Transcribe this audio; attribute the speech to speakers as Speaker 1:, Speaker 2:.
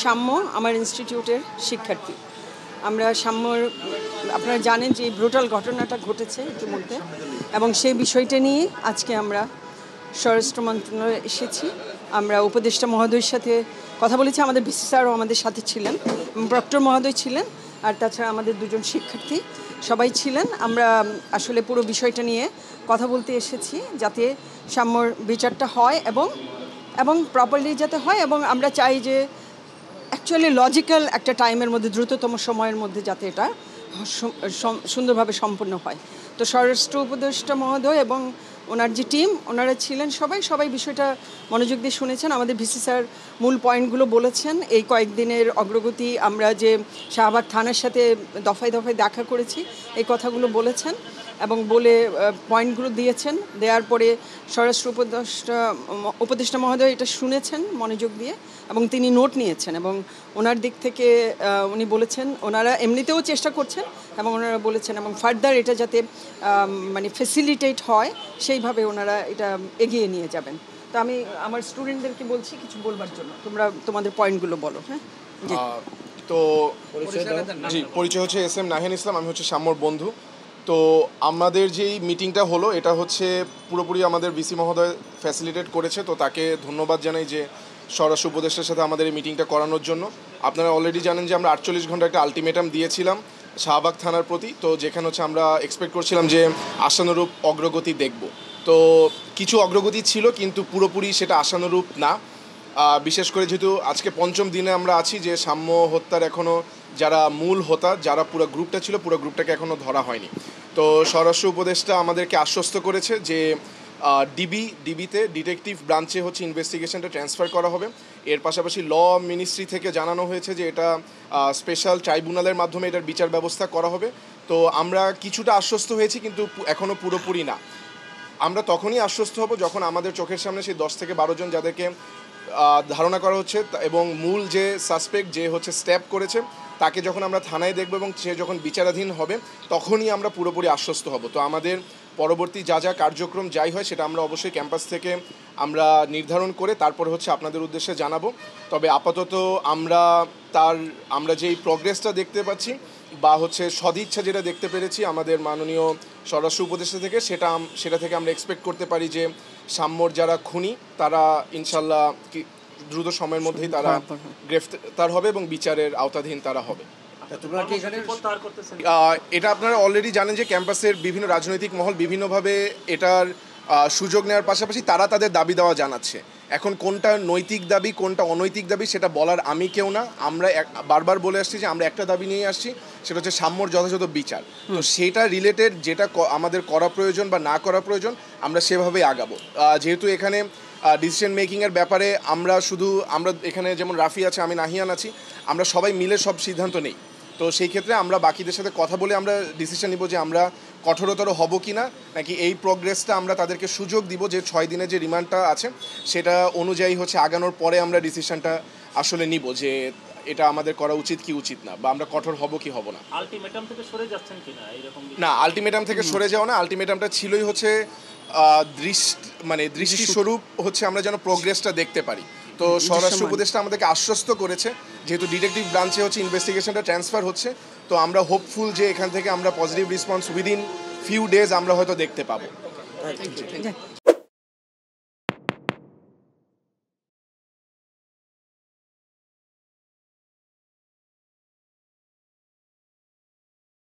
Speaker 1: সাম্য আমার ইনস্টিটিউটের শিক্ষার্থী। আমরা সাম্যর আপনারা জানেন যে এই ব্রুটাল ঘটনাটা ঘটেছে ইতিমধ্যে, এবং সেই বিষয়টা নিয়ে আজকে আমরা স্বরাষ্ট্র মন্ত্রণালয়ে এসেছি। আমরা উপদেষ্টা মহোদয়ের সাথে কথা বলেছি, আমাদের ভিসি স্যারও আমাদের সাথে ছিলেন, প্রক্টর মহোদয় ছিলেন, আর তাছাড়া আমাদের দুজন শিক্ষার্থী সবাই ছিলেন। আমরা আসলে পুরো বিষয়টা নিয়ে কথা বলতে এসেছি যাতে সাম্যর বিচারটা হয় এবং প্রপারলি যাতে হয়, এবং আমরা চাই যে অ্যাকচুয়ালি লজিক্যাল একটা টাইমের মধ্যে, দ্রুততম সময়ের মধ্যে যাতে এটা সুন্দরভাবে সম্পন্ন হয়। তো স্বরাষ্ট্র উপদেষ্টা মহোদয় এবং ওনার যে টিম, ওনারা ছিলেন সবাই বিষয়টা মনোযোগ দিয়ে শুনেছেন। আমাদের ভিসি স্যার মূল পয়েন্টগুলো বলেছেন। এই কয়েকদিনের অগ্রগতি, আমরা যে শাহবাগ থানার সাথে দফায় দফায় দেখা করেছি, এই কথাগুলো বলেছেন এবং বলে পয়েন্টগুলো দিয়েছেন। দেওয়ার পরে স্বরাষ্ট্র উপদেষ্টা মহোদয় এটা শুনেছেন মনোযোগ দিয়ে এবং তিনি নোট নিয়েছেন, এবং ওনার দিক থেকে উনি বলেছেন ওনারা এমনিতেও চেষ্টা করছেন এবং ওনারা বলেছেন এবং ফার্দার এটা যাতে মানে ফেসিলিটেট হয় সেইভাবে ওনারা এটা এগিয়ে নিয়ে যাবেন। তো আমি আমার স্টুডেন্টদেরকে বলছি কিছু বলবার জন্য, তোমরা তোমাদের পয়েন্টগুলো বলো। হ্যাঁ,
Speaker 2: তো জি, পরিচয় হচ্ছে এস এম নাহিয়ান ইসলাম, আমি হচ্ছে সাম্যর বন্ধু। তো আমাদের যেই মিটিংটা হলো এটা হচ্ছে পুরোপুরি আমাদের ভিসি মহোদয় ফ্যাসিলিটেট করেছে, তো তাকে ধন্যবাদ জানাই যে স্বরাষ্ট্র উপদেষ্টার সাথে আমাদের এই মিটিংটা করানোর জন্য। আপনারা অলরেডি জানেন যে আমরা 48 ঘন্টা একটা আলটিমেটাম দিয়েছিলাম শাহবাগ থানার প্রতি, তো যেখানে হচ্ছে আমরা এক্সপেক্ট করছিলাম যে আশানুরূপ অগ্রগতি দেখব। তো কিছু অগ্রগতি ছিল কিন্তু পুরোপুরি সেটা আশানুরূপ না। বিশেষ করে যেহেতু আজকে পঞ্চম দিনে আমরা আছি, যে সাম্য হত্যার এখনও যারা মূল হোতা, যারা পুরো গ্রুপটা ছিল, পুরো গ্রুপটাকে এখনও ধরা হয়নি। তো স্বরাষ্ট্র উপদেষ্টা আমাদেরকে আশ্বস্ত করেছে যে ডিবিতে ডিটেকটিভ ব্রাঞ্চে হচ্ছে ইনভেস্টিগেশনটা ট্রান্সফার করা হবে। এর পাশাপাশি ল মিনিস্ট্রি থেকে জানানো হয়েছে যে এটা স্পেশাল ট্রাইব্যুনালের মাধ্যমে এটার বিচার ব্যবস্থা করা হবে। তো আমরা কিছুটা আশ্বস্ত হয়েছি, কিন্তু এখনও পুরোপুরি না। আমরা তখনই আশ্বস্ত হব যখন আমাদের চোখের সামনে সেই 10 থেকে 12 জন যাদেরকে ধারণা করা হচ্ছে এবং মূল যে সাসপেক্ট যে হচ্ছে স্ট্যাপ করেছে তাকে যখন আমরা থানায় দেখব এবং সে যখন বিচারাধীন হবে তখনই আমরা পুরোপুরি আশ্বস্ত হব। তো আমাদের পরবর্তী যা কার্যক্রম যাই হয় সেটা আমরা অবশ্যই ক্যাম্পাস থেকে আমরা নির্ধারণ করে তারপরে হচ্ছে আপনাদের উদ্দেশ্যে জানাবো। তবে আপাতত আমরা যেই প্রগ্রেসটা দেখতে পাচ্ছি বা হচ্ছে সদিচ্ছা যেটা দেখতে পেরেছি আমাদের মাননীয় স্বরাষ্ট্র উপদেষ্টা থেকে, সেটা থেকে আমরা এক্সপেক্ট করতে পারি যে সাম্যর যারা খুনি তারা ইনশাল্লাহ দ্রুত সময়ের মধ্যেই তারা গ্রেফতার হবে এবং বিচারের আওতাধীন তারা হবে। এটা আপনারা অলরেডি জানেন যে ক্যাম্পাসের বিভিন্ন রাজনৈতিক মহল বিভিন্নভাবে এটার সুযোগ নেওয়ার পাশাপাশি তারা তাদের দাবি দেওয়া জানাচ্ছে। এখন কোনটা নৈতিক দাবি কোনটা অনৈতিক দাবি সেটা বলার আমি কেউ না। আমরা বারবার বলে আসছি যে আমরা একটা দাবি নিয়ে আসছি, সেটা হচ্ছে সাম্যর যথাযথ বিচার। তো সেটা রিলেটেড যেটা আমাদের করা প্রয়োজন বা না করা প্রয়োজন আমরা সেভাবেই আগাবো। যেহেতু এখানে ডিসিশন মেকিংয়ের ব্যাপারে আমরা এখানে যেমন রাফি আছে, আমি নাহিয়ান আছি, আমরা সবাই মিলে সব সিদ্ধান্ত নেই। তো সেই ক্ষেত্রে আমরা বাকিদের সাথে কথা বলে আমরা ডিসিশন নিব যে আমরা কঠোরতর হব কি না, নাকি এই প্রোগ্রেসটা আমরা তাদেরকে সুযোগ দিব যে 6 দিনের যে রিমান্ডটা আছে সেটা অনুযায়ী হচ্ছে আগানোর পরে আমরা ডিসিশনটা আসলে নিব যে এটা আমাদের করা উচিত কি উচিত না, বা আমরা কঠোর হব কি হব না।
Speaker 3: আলটিমেটাম থেকে সরে যাচ্ছেন কিনা এরকম
Speaker 2: না, আলটিমেটাম থেকে সরে যাওয়া না, আলটিমেটামটা ছিলই হচ্ছে দৃষ্টিস্বরূপ হচ্ছে আমরা যেন প্রোগ্রেসটা দেখতে পারি। তো স্বরাষ্ট্র উপদেষ্টা আমাদেরকে আশ্বস্ত করেছে যেহেতু ডিটেকটিভ ব্রাঞ্চে হচ্ছে ইনভেস্টিগেশনটা ট্রান্সফার হচ্ছে, তো আমরা হোপফুল যে এখান থেকে আমরা positive response within few days আমরা হয়তো দেখতে পাবো।